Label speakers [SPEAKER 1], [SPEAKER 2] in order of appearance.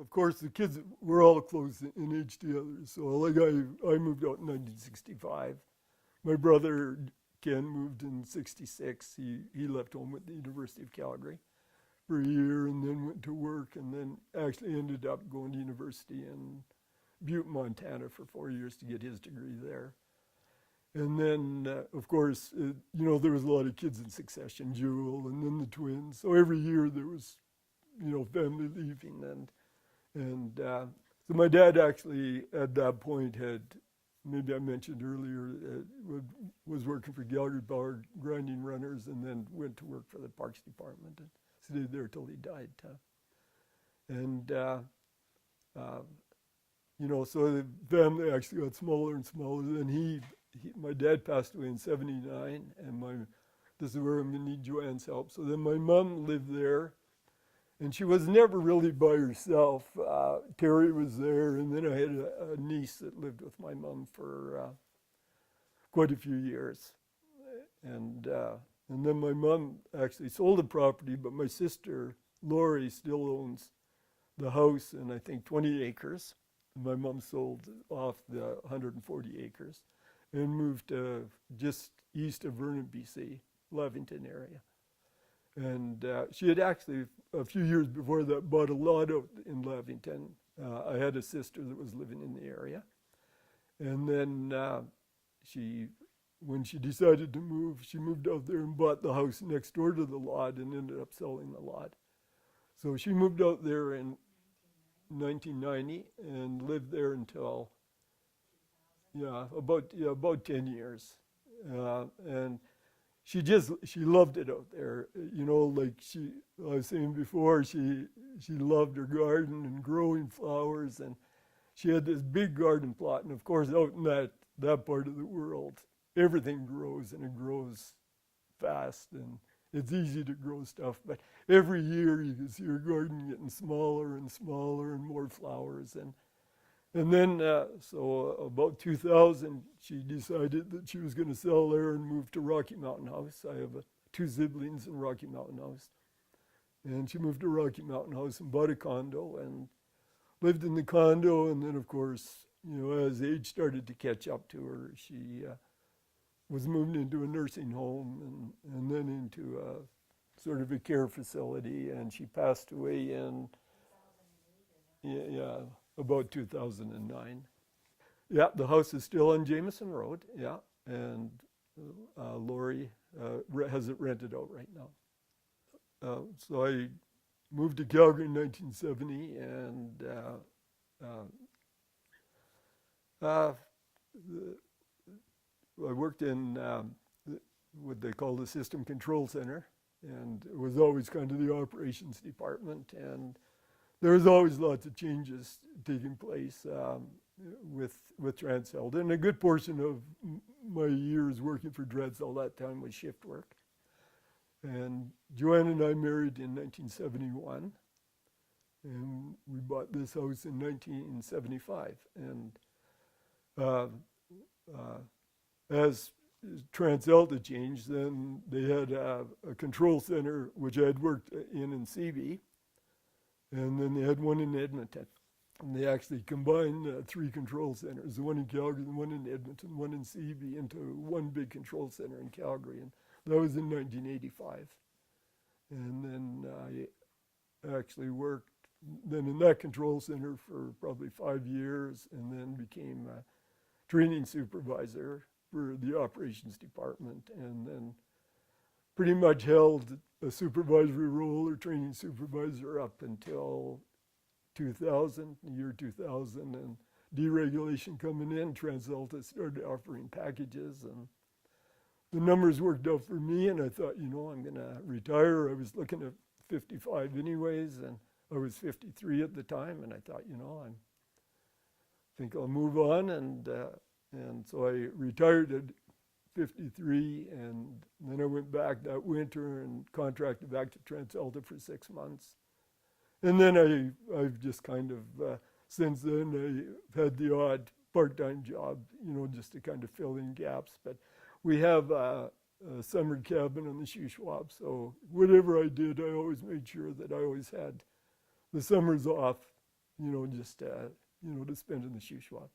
[SPEAKER 1] of course, the kids were all close in age together. So like I moved out in 1965. My brother Ken moved in '66. He left home at the University of Calgary for a year and then went to work and then actually ended up going to university in Butte, Montana for 4 years to get his degree there. And then, of course, there was a lot of kids in succession, Jewel, and then the twins. So every year there was, family leaving. And so my dad actually, at that point, maybe I mentioned earlier, was working for Calgary Power grinding runners and then went to work for the Parks Department and stayed there till he died. So the family actually got smaller and smaller. Then my dad passed away in '79, and this is where I'm going to need Joanne's help. So then my mom lived there, and she was never really by herself. Terry was there, and then I had a niece that lived with my mom for quite a few years. And then my mom actually sold the property, but my sister, Lori, still owns the house and I think 20 acres. My mom sold off the 140 acres and moved just east of Vernon, BC, Lavington area. And she had actually, a few years before that, bought a lot out in Lavington. I had a sister that was living in the area. And then when she decided to move, she moved out there and bought the house next door to the lot and ended up selling the lot. So she moved out there in 1990 and lived there until, about 10 years. And she loved it out there. Like I was saying before, she loved her garden and growing flowers. And she had this big garden plot. And of course, out in that part of the world, everything grows and it grows fast and it's easy to grow stuff. But every year you can see her garden getting smaller and smaller and more flowers. And then, so about 2000, she decided that she was going to sell there and move to Rocky Mountain House. I have 2 siblings in Rocky Mountain House. And she moved to Rocky Mountain House and bought a condo and lived in the condo. And then, of course, as age started to catch up to her, she was moved into a nursing home and then into sort of a care facility. And she passed away in, about 2009. Yeah, the house is still on Jameson Road, and Lori has it rented out right now. So I moved to Calgary in 1970, and I worked in what they call the System Control Center, and it was always kind of the operations department, and there was always lots of changes taking place with Transeld. And a good portion of my years working for Transeld that time was shift work. And Joanne and I married in 1971, and we bought this house in 1975. And as Transeld had changed, then they had a control center, which I had worked in CB. And then they had one in Edmonton. And they actually combined 3 control centers, the one in Calgary, the one in Edmonton, one in CB, into one big control center in Calgary. And that was in 1985. And then I actually worked then in that control center for probably 5 years and then became a training supervisor for the operations department and then pretty much held a supervisory role or training supervisor up until 2000, the year 2000, and deregulation coming in, Transeld started offering packages, and the numbers worked out for me, and I thought, I'm going to retire. I was looking at 55 anyways, and I was 53 at the time, and I thought, I think I'll move on, and so I retired at 53, and then I went back that winter and contracted back to Transeld for 6 months. And then I've just kind of, since then, I've had the odd part-time job, just to kind of fill in gaps. But we have a summer cabin on the Shuswap, so whatever I did, I always made sure that I always had the summers off, just, to spend in the shoe shop.